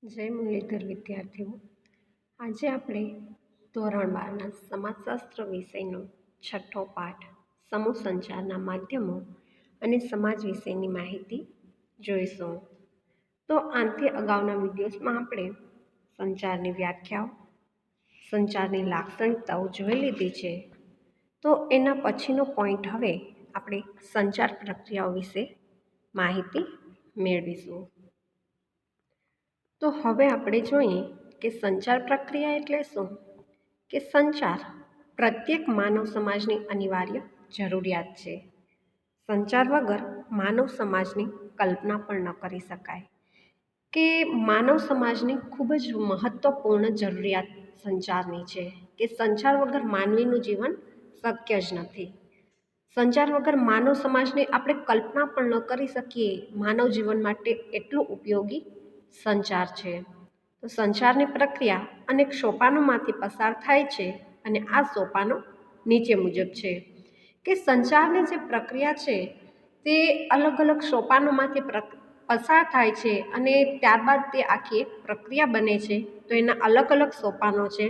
જય મુરલીધર વિદ્યાર્થીઓ, આજે આપણે ધોરણ 12ના સમાજશાસ્ત્ર વિષયનો છઠ્ઠો પાઠ સમૂહ સંચારના માધ્યમો અને સમાજ વિશેની માહિતી જોઈશું. તો આનાથી અગાઉના વિડીયોઝમાં આપણે સંચારની વ્યાખ્યાઓ, સંચારની લાક્ષણિકતાઓ જોઈ લીધી છે. તો એના પછીનો પોઈન્ટ હવે આપણે સંચાર પ્રક્રિયાઓ વિશે માહિતી મેળવીશું. તો હવે આપણે જોઈએ કે સંચાર પ્રક્રિયા એટલે શું. કે સંચાર પ્રત્યેક માનવ સમાજની અનિવાર્ય જરૂરિયાત છે. સંચાર વગર માનવ સમાજની કલ્પના પણ ન કરી શકાય. કે માનવ સમાજની ખૂબ જ મહત્વપૂર્ણ જરૂરિયાત સંચારની છે. કે સંચાર વગર માનવીનું જીવન શક્ય જ નથી. સંચાર વગર માનવ સમાજની આપણે કલ્પના પણ ન કરી શકીએ. માનવ જીવન માટે એટલું ઉપયોગી સંચાર છે. તો સંચારની પ્રક્રિયા અનેક સોપાનોમાંથી પસાર થાય છે અને આ સોપાનો નીચે મુજબ છે. કે સંચારની જે પ્રક્રિયા છે તે અલગ અલગ સોપાનોમાંથી પસાર થાય છે અને ત્યારબાદ તે આખી એક પ્રક્રિયા બને છે. તો એના અલગ અલગ સોપાનો છે.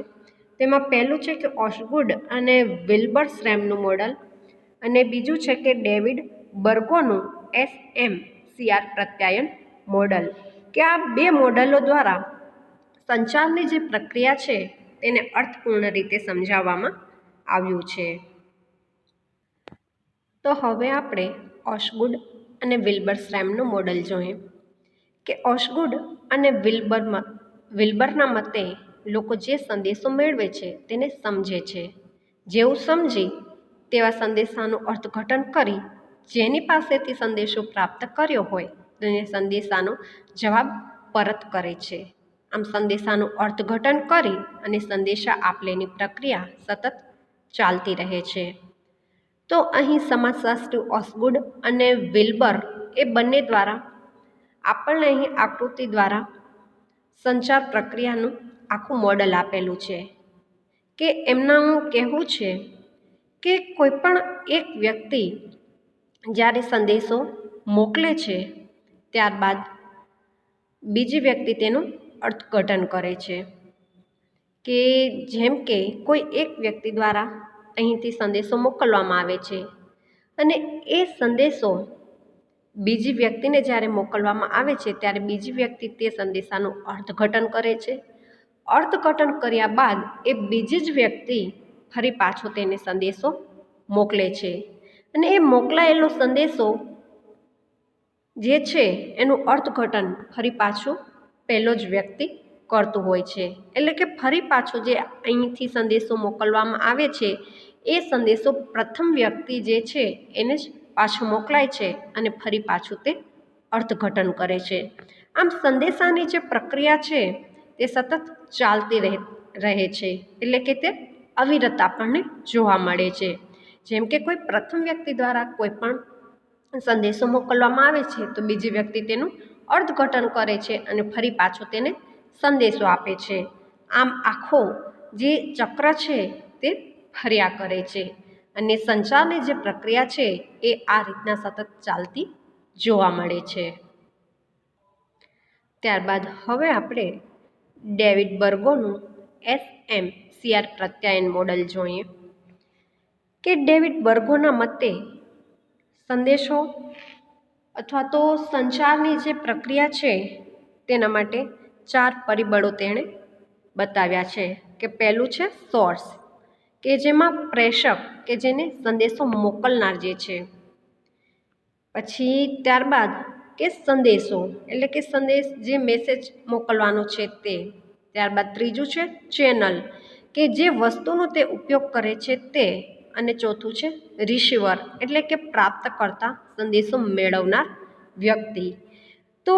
તેમાં પહેલું છે કે ઓસ્ગુડ અને વિલ્બર્સરેમનું મોડલ, અને બીજું છે કે ડેવિડ બર્ગોનું SMCR પ્રત્યાયન મોડલ. કે આ બે મોડલો દ્વારા સંચારની જે પ્રક્રિયા છે તેને અર્થપૂર્ણ રીતે સમજાવવામાં આવ્યું છે. તો હવે આપણે ઓસ્ગુડ અને વિલ્બર્સરેમનું મોડલ જોઈએ. કે ઓસ્ગુડ અને વિલ્બરના મતે લોકો જે સંદેશો મેળવે છે તેને સમજે છે. જેવું સમજી તેવા સંદેશાનું અર્થઘટન કરી જેની પાસેથી સંદેશો પ્રાપ્ત કર્યો હોય તેને સંદેશાનો જવાબ પરત કરે છે. આમ સંદેશાનું અર્થઘટન કરી અને સંદેશા આપલેની પ્રક્રિયા સતત ચાલતી રહે છે. તો અહીં સમાજશાસ્ત્રી ઓસ્ગુડ અને વિલ્બર એ બંને દ્વારા આપણને અહીં આકૃતિ દ્વારા સંચાર પ્રક્રિયાનું આખું મોડલ આપેલું છે. કે એમનાનું કહેવું છે કે કોઈ પણ એક વ્યક્તિ જ્યારે સંદેશો મોકલે છે ત્યારબાદ બીજી વ્યક્તિ તેનું અર્થઘટન કરે છે. કે જેમ કે કોઈ એક વ્યક્તિ દ્વારા અહીંથી સંદેશો મોકલવામાં આવે છે અને એ સંદેશો બીજી વ્યક્તિને જ્યારે મોકલવામાં આવે છે ત્યારે બીજી વ્યક્તિ તે સંદેશાનું અર્થઘટન કરે છે. અર્થઘટન કર્યા બાદ એ બીજી જ વ્યક્તિ ફરી પાછો તેને સંદેશો મોકલે છે અને એ મોકલાયેલો સંદેશો જે છે એનું અર્થઘટન ફરી પાછું પહેલો જ વ્યક્તિ કરતું હોય છે. એટલે કે ફરી પાછો જે અહીંથી સંદેશો મોકલવામાં આવે છે એ સંદેશો પ્રથમ વ્યક્તિ જે છે એને જ પાછો મોકલાય છે અને ફરી પાછું તે અર્થઘટન કરે છે. આમ સંદેશાની જે પ્રક્રિયા છે તે સતત ચાલતી રહે છે. એટલે કે તે અવિરત આપણને જોવા મળે છે. જેમ કે કોઈ પ્રથમ વ્યક્તિ દ્વારા કોઈ પણ સંદેશો મોકલવામાં આવે છે તો બીજી વ્યક્તિ તેનું અર્થઘટન કરે છે અને ફરી પાછો તેને સંદેશો આપે છે. આમ આખો જે ચક્ર છે તે ફર્યા કરે છે અને સંચારની જે પ્રક્રિયા છે એ આ રીતના સતત ચાલતી જોવા મળે છે. ત્યારબાદ હવે આપણે ડેવિડ બર્ગોનું SMCR પ્રત્યાયન મોડલ જોઈએ. કે ડેવિડ બર્ગોના મતે સંદેશો અથવા તો સંચારની જે પ્રક્રિયા છે તેના માટે 4 પરિબળો તેણે બતાવ્યા છે. કે પહેલું છે સોર્સ, કે જેમાં પ્રેષક કે જેને સંદેશો મોકલનાર જે છે. પછી ત્યારબાદ કે સંદેશો એટલે કે સંદેશ જે મેસેજ મોકલવાનો છે તે. ત્યારબાદ ત્રીજું છે ચેનલ, કે જે વસ્તુનો તે ઉપયોગ કરે છે તે. અને ચોથું છે રિસીવર એટલે કે પ્રાપ્તકર્તા, સંદેશો મેળવનાર વ્યક્તિ. તો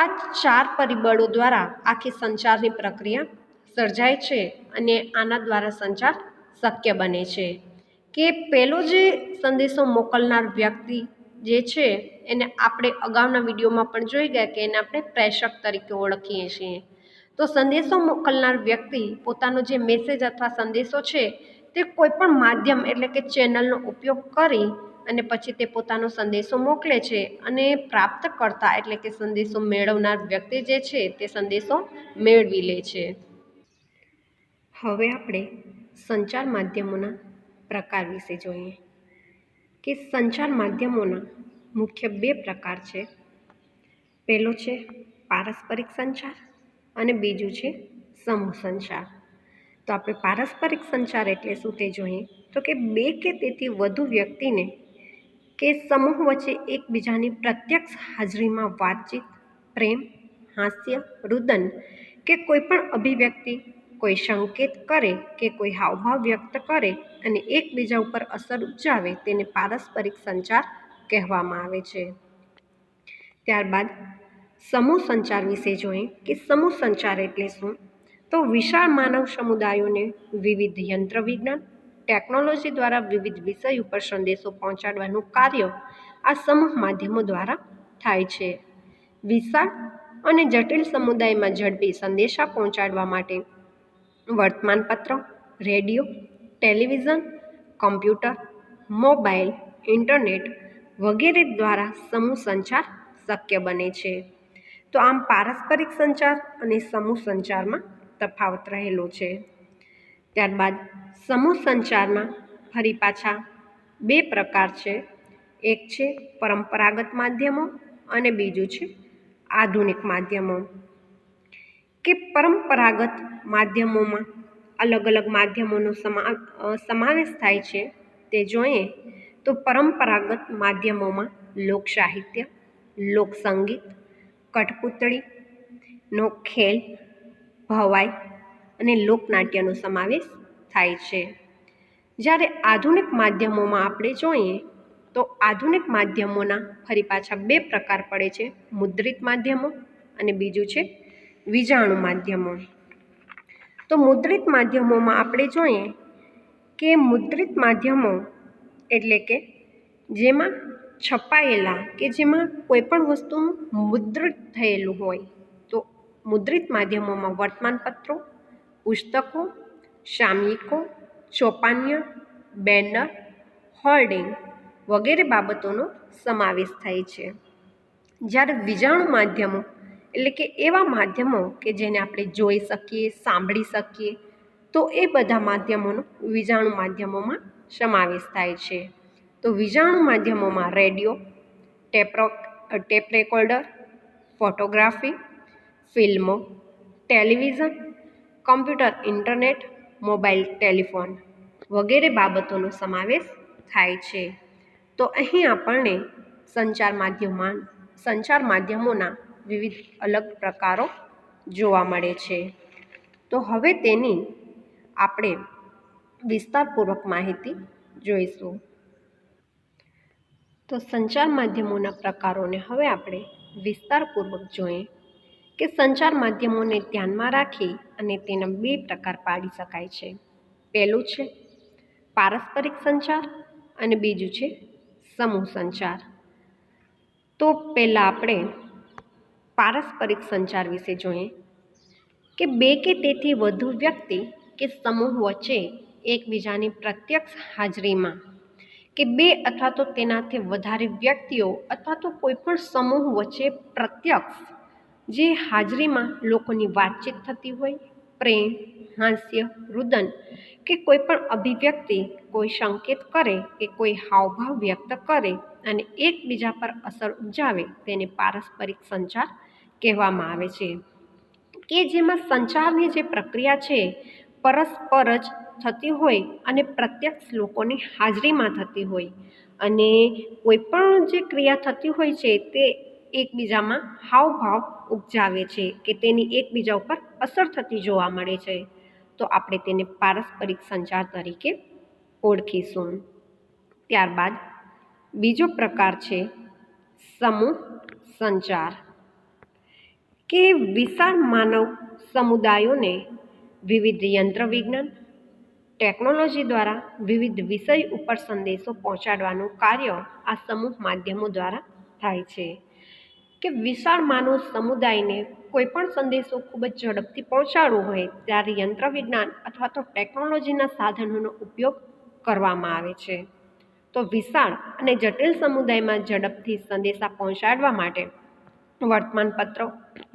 આ 4 પરિબળો દ્વારા આખી સંચારની પ્રક્રિયા સર્જાય છે અને આના દ્વારા સંચાર શક્ય બને છે. કે પહેલો જે સંદેશો મોકલનાર વ્યક્તિ જે છે એને આપણે અગાઉના વિડીયોમાં પણ જોઈ ગયા કે એને આપણે પ્રેષક તરીકે ઓળખીએ છીએ. તો સંદેશો મોકલનાર વ્યક્તિ પોતાનો જે મેસેજ અથવા સંદેશો છે તે કોઈ પણ માધ્યમ એટલે કે ચેનલનો ઉપયોગ કરી અને પછી તે પોતાનો સંદેશો મોકલે છે અને પ્રાપ્તકર્તા એટલે કે સંદેશો મેળવનાર વ્યક્તિ જે છે તે સંદેશો મેળવી લે છે. હવે આપણે સંચાર માધ્યમોના પ્રકાર વિશે જોઈએ કે સંચાર માધ્યમોના મુખ્ય 2 પ્રકાર છે. પહેલો છે પારસ્પરિક સંચાર અને બીજું છે સમૂહ સંચાર. તો આપણે પારસ્પરિક સંચાર એટલે શું તે જોઈએ તો કે 2 કે તેથી વધુ વ્યક્તિને કે સમૂહ વચ્ચે એકબીજાની પ્રત્યક્ષ હાજરીમાં વાતચીત, પ્રેમ, હાસ્ય, રુદન કે કોઈ પણ અભિવ્યક્તિ, કોઈ સંકેત કરે કે કોઈ હાવભાવ વ્યક્ત કરે અને એકબીજા ઉપર અસર ઉપજાવે તેને પારસ્પરિક સંચાર કહેવામાં આવે છે. ત્યારબાદ સમૂહ સંચાર વિશે જોઈએ કે સમૂહ સંચાર એટલે શું તો વિશાળ માનવ સમુદાયોને વિવિધ યંત્ર વિજ્ઞાન, ટેકનોલોજી દ્વારા વિવિધ વિષય ઉપર સંદેશો પહોંચાડવાનું કાર્ય આ સમૂહ માધ્યમો દ્વારા થાય છે. વિશાળ અને જટિલ સમુદાયમાં ઝડપી સંદેશા પહોંચાડવા માટે વર્તમાનપત્ર, radio, television, computer, mobile, internet વગેરે દ્વારા સમૂહ સંચાર શક્ય બને છે. તો આમ પારસ્પરિક સંચાર અને સમૂહ સંચારમાં તફાવત રહેલો છે. ત્યારબાદ સમૂહ સંચારના ફરી પાછા 2 પ્રકાર છે. એક છે પરંપરાગત માધ્યમો અને બીજું છે આધુનિક માધ્યમો. કે પરંપરાગત માધ્યમોમાં અલગ અલગ માધ્યમોનો સમાવેશ થાય છે. તે જોઈએ તો પરંપરાગત માધ્યમોમાં લોક સાહિત્ય, લોકસંગીત, કઠપૂતળીનો ખેલ, ભવાઈ અને લોકનાટ્યનો સમાવેશ થાય છે. જ્યારે આધુનિક માધ્યમોમાં આપણે જોઈએ તો આધુનિક માધ્યમોના ફરી પાછા 2 પ્રકાર પડે છે. મુદ્રિત માધ્યમો અને બીજું છે વિજાણુ માધ્યમો. તો મુદ્રિત માધ્યમોમાં આપણે જોઈએ કે મુદ્રિત માધ્યમો એટલે કે જેમાં છપાયેલા કે જેમાં કોઈ પણ વસ્તુનું મુદ્રિત થયેલું હોય. તો મુદ્રિત માધ્યમોમાં વર્તમાનપત્રો, પુસ્તકો, સામયિકો, ચોપાનિયા, બેનર, હોર્ડિંગ વગેરે બાબતોનો સમાવેશ થાય છે. જ્યારે વિજાણુ માધ્યમો એટલે કે એવા માધ્યમો કે જેને આપણે જોઈ શકીએ, સાંભળી શકીએ તો એ બધા માધ્યમોનો વિજાણુ માધ્યમોમાં સમાવેશ થાય છે. તો વિજાણુ માધ્યમોમાં રેડિયો, ટેપ રેકોર્ડર, ફોટોગ્રાફી, ફિલ્મો, television, computer, internet, mobile telephone વગેરે બાબતોનો સમાવેશ થાય છે. તો અહીં આપણને સંચાર માધ્યમોના વિવિધ અલગ પ્રકારો જોવા મળે છે. તો હવે તેની આપણે વિસ્તારપૂર્વક માહિતી જોઈશું. તો સંચાર માધ્યમોના પ્રકારોને હવે આપણે વિસ્તારપૂર્વક જોઈએ કે સંચાર માધ્યમોને ધ્યાનમાં રાખી અને તેના 2 પ્રકાર પાડી શકાય છે. પહેલું છે પારસ્પરિક સંચાર અને બીજું છે સમૂહ સંચાર. તો પહેલાં આપણે પારસ્પરિક સંચાર વિશે જોઈએ કે 2 કે તેથી વધુ વ્યક્તિ કે સમૂહ વચ્ચે એકબીજાની પ્રત્યક્ષ હાજરીમાં કે 2 અથવા તો તેનાથી વધારે વ્યક્તિઓ અથવા તો કોઈ પણ સમૂહ વચ્ચે પ્રત્યક્ષ જે હાજરીમાં લોકોની વાતચીત થતી હોય, પ્રેમ, હાસ્ય, રુદન કે કોઈ પણ અભિવ્યક્તિ, કોઈ સંકેત કરે કે કોઈ હાવભાવ વ્યક્ત કરે અને એકબીજા પર અસર ઉપજાવે તેને પારસ્પરિક સંચાર કહેવામાં આવે છે. કે જેમાં સંચારની જે પ્રક્રિયા છે પરસ્પર જ થતી હોય અને પ્રત્યક્ષ લોકોની હાજરીમાં થતી હોય અને કોઈ પણ જે ક્રિયા થતી હોય છે તે એકબીજામાં હાવભાવ ઉપજાવે છે કે તેની એકબીજા ઉપર અસર થતી જોવા મળે છે. તો આપણે તેને પારસ્પરિક સંચાર તરીકે ઓળખીશું. ત્યારબાદ બીજો પ્રકાર છે સમૂહ સંચાર. કે વિશાળ માનવ સમુદાયોને વિવિધ યંત્ર વિજ્ઞાન, ટેકનોલોજી દ્વારા વિવિધ વિષય ઉપર સંદેશો પહોંચાડવાનું કાર્ય આ સમૂહ માધ્યમો દ્વારા થાય છે. કે વિશાળ માનવ સમુદાયને કોઈ પણ સંદેશો ખૂબ જ ઝડપથી પહોંચાડવો હોય ત્યારે યંત્ર વિજ્ઞાન અથવા તો ટેકનોલોજીના સાધનોનો ઉપયોગ કરવામાં આવે છે. તો વિશાળ અને જટિલ સમુદાયમાં ઝડપથી સંદેશા પહોંચાડવા માટે વર્તમાનપત્રો,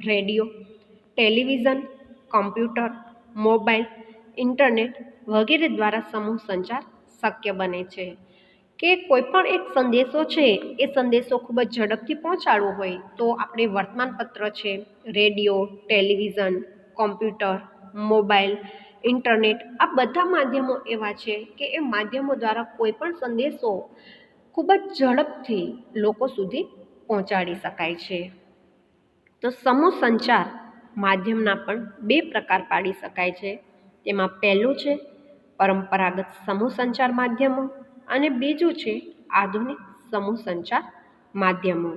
radio, television, computer, mobile, internet વગેરે દ્વારા સમૂહ સંચાર શક્ય બને છે. કે કોઈ પણ એક સંદેશો છે એ સંદેશો ખૂબ જ ઝડપથી પહોંચાડવો હોય તો આપણે વર્તમાનપત્ર છે, radio, television, computer, mobile, internet આ બધા માધ્યમો એવા છે કે એ માધ્યમો દ્વારા કોઈ પણ સંદેશો ખૂબ જ ઝડપથી લોકો સુધી પહોંચાડી શકાય છે. તો સમૂહ સંચાર માધ્યમના પણ બે પ્રકાર પાડી શકાય છે. તેમાં પહેલું છે પરંપરાગત સમૂહ સંચાર માધ્યમો અને બીજું છે આધુનિક સમૂહ સંચાર માધ્યમો.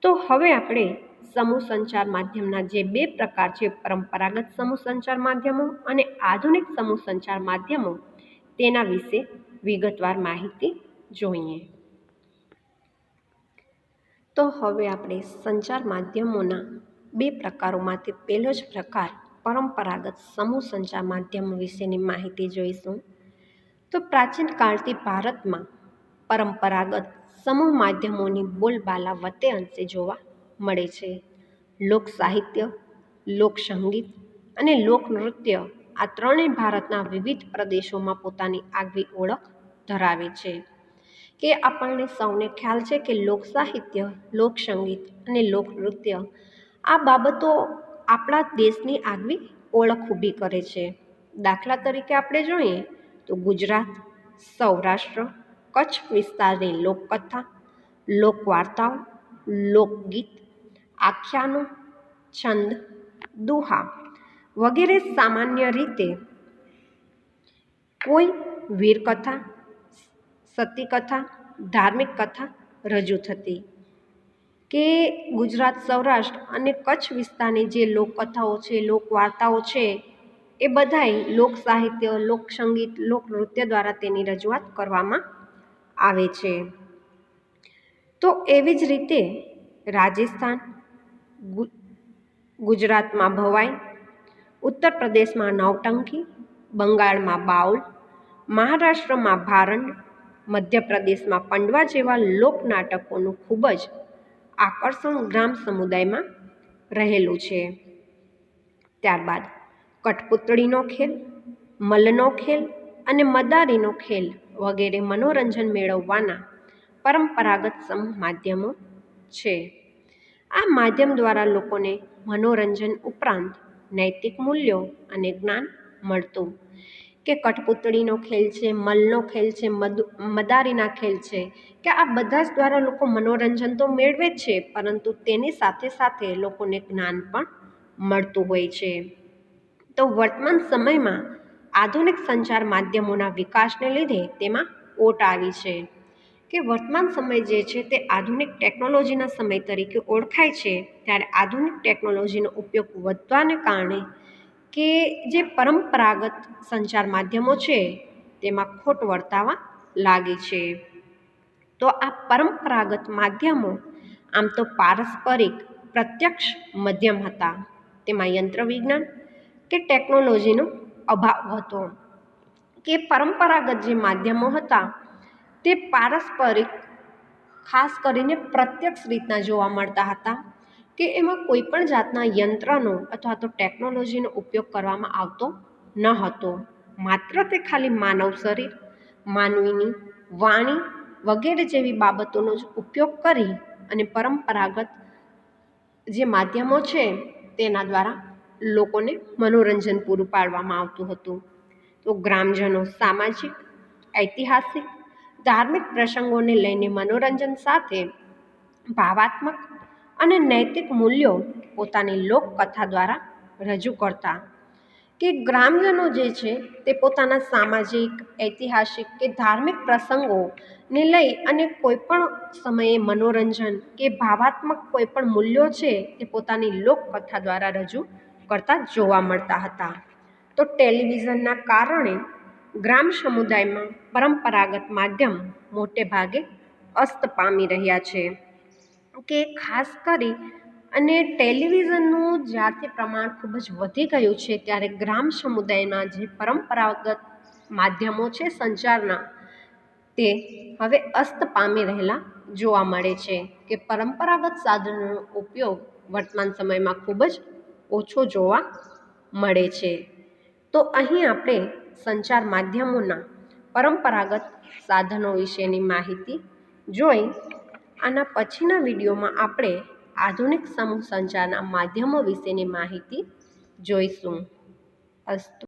તો હવે આપણે સમૂહ સંચાર માધ્યમના જે બે પ્રકાર છે, પરંપરાગત સમૂહ સંચાર માધ્યમો અને આધુનિક સમૂહ સંચાર માધ્યમો, તેના વિશે વિગતવાર માહિતી જોઈએ. તો હવે આપણે સંચાર માધ્યમોના બે પ્રકારોમાંથી પહેલો જ પ્રકાર પરંપરાગત સમૂહ સંચાર માધ્યમો વિશેની માહિતી જોઈશું. તો પ્રાચીન કાળથી ભારતમાં પરંપરાગત સમૂહ માધ્યમોની બોલબાલા વતે અંશે જોવા મળે છે. લોક સાહિત્ય, લોક સંગીત અને લોકનૃત્ય આ ત્રણેય ભારતના વિવિધ પ્રદેશોમાં પોતાની આગવી ઓળખ ધરાવે છે. કે આપણને સૌને ખ્યાલ છે કે લોક સાહિત્ય, લોક સંગીત અને લોકનૃત્ય આ બાબતો આપણા દેશની આગવી ઓળખ ઊભી કરે છે. દાખલા તરીકે આપણે જોઈએ તો ગુજરાત, સૌરાષ્ટ્ર, કચ્છ વિસ્તારની લોકકથા, લોકવાર્તાઓ, લોકગીત, આખ્યાનો, છંદ, દુહા વગેરે સામાન્ય રીતે કોઈ વીરકથા, સતીકથા, ધાર્મિક કથા રજૂ થતી. કે ગુજરાત, સૌરાષ્ટ્ર અને કચ્છ વિસ્તારની જે લોકકથાઓ છે, લોકવાર્તાઓ છે એ બધાય લોક સાહિત્ય, લોક સંગીત, લોકનૃત્ય દ્વારા તેની રજૂઆત કરવામાં આવે છે. તો એવી જ રીતે રાજસ્થાન, ગુજરાતમાં ભવાઈ, ઉત્તર પ્રદેશમાં નૌટંકી, બંગાળમાં બાઉલ, મહારાષ્ટ્રમાં ભારંડ, મધ્યપ્રદેશમાં પંડવા જેવા લોકનાટકોનું ખૂબ જ આકર્ષણ ગ્રામ સમુદાયમાં રહેલું છે. ત્યારબાદ કઠપૂતળીનો ખેલ, મલ્લનો ખેલ અને મદારીનો ખેલ વગેરે મનોરંજન મેળવવાના પરંપરાગત સમૂહ માધ્યમો છે. આ માધ્યમ દ્વારા લોકોને મનોરંજન ઉપરાંત નૈતિક મૂલ્યો અને જ્ઞાન મળતું. કે કઠપૂતળીનો ખેલ છે, મલ્લનો ખેલ છે, મદારીના ખેલ છે કે આ બધા જ દ્વારા લોકો મનોરંજન તો મેળવે જ છે પરંતુ તેની સાથે સાથે લોકોને જ્ઞાન પણ મળતું હોય છે. તો વર્તમાન સમયમાં આધુનિક સંચાર માધ્યમોના વિકાસને લીધે તેમાં ઓટ આવી છે. કે વર્તમાન સમય જે છે તે આધુનિક ટેકનોલોજીના સમય તરીકે ઓળખાય છે. ત્યારે આધુનિક ટેકનોલોજીનો ઉપયોગ વધવાને કારણે કે જે પરંપરાગત સંચાર માધ્યમો છે તેમાં ખોટ વર્તાવા લાગી છે. તો આ પરંપરાગત માધ્યમો આમ તો પારસ્પરિક પ્રત્યક્ષ માધ્યમ હતા. તેમાં યંત્ર વિજ્ઞાન કે ટેકનોલોજીનો અભાવ હતો. કે પરંપરાગત જે માધ્યમો હતા તે પારસ્પરિક ખાસ કરીને પ્રત્યક્ષ રીતના જોવા મળતા હતા. કે એમાં કોઈ પણ જાતના યંત્રનો અથવા તો ટેકનોલોજીનો ઉપયોગ કરવામાં આવતો ન હતો. માત્ર તે ખાલી માનવ શરીર, માનવીની વાણી વગેરે જેવી બાબતોનો જ ઉપયોગ કરી અને પરંપરાગત જે માધ્યમો છે તેના દ્વારા લોકોને મનોરંજન પૂરું પાડવામાં આવતું હતું. તો ગ્રામજનો સામાજિક, ઐતિહાસિક, ધાર્મિક પ્રસંગોને લઈને મનોરંજન સાથે ભાવાત્મક અને નૈતિક મૂલ્યો પોતાની લોકકથા દ્વારા રજૂ કરતા. કે ગ્રામજનો જે છે તે પોતાના સામાજિક, ઐતિહાસિક કે ધાર્મિક પ્રસંગોને લઈ અને કોઈ પણ સમયે મનોરંજન કે ભાવાત્મક કોઈ પણ મૂલ્યો છે તે પોતાની લોકકથા દ્વારા રજૂ કરતા જોવા મળતા હતા. તો ટેલિવિઝનના કારણે ગ્રામ સમુદાયમાં પરંપરાગત માધ્યમ મોટે ભાગે અસ્ત પામી રહ્યા છે. કે ખાસ કરી અને ટેલિવિઝનનું જ્યારથી પ્રમાણ ખૂબ જ વધી ગયું છે ત્યારે ગ્રામ સમુદાયના જે પરંપરાગત માધ્યમો છે સંચારના તે હવે અસ્ત પામી રહેલા જોવા મળે છે કે પરંપરાગત સાધનોનો ઉપયોગ વર્તમાન સમયમાં ખૂબ જ ઓછો જોવા મળે છે. તો અહીં આપણે સંચાર માધ્યમોના પરંપરાગત સાધનો વિશેની માહિતી જોઈ. આના પછીના વિડીયોમાં આપણે આધુનિક સમૂહ સંચારના માધ્યમો વિશેની માહિતી જોઈશું. અસ્તુ.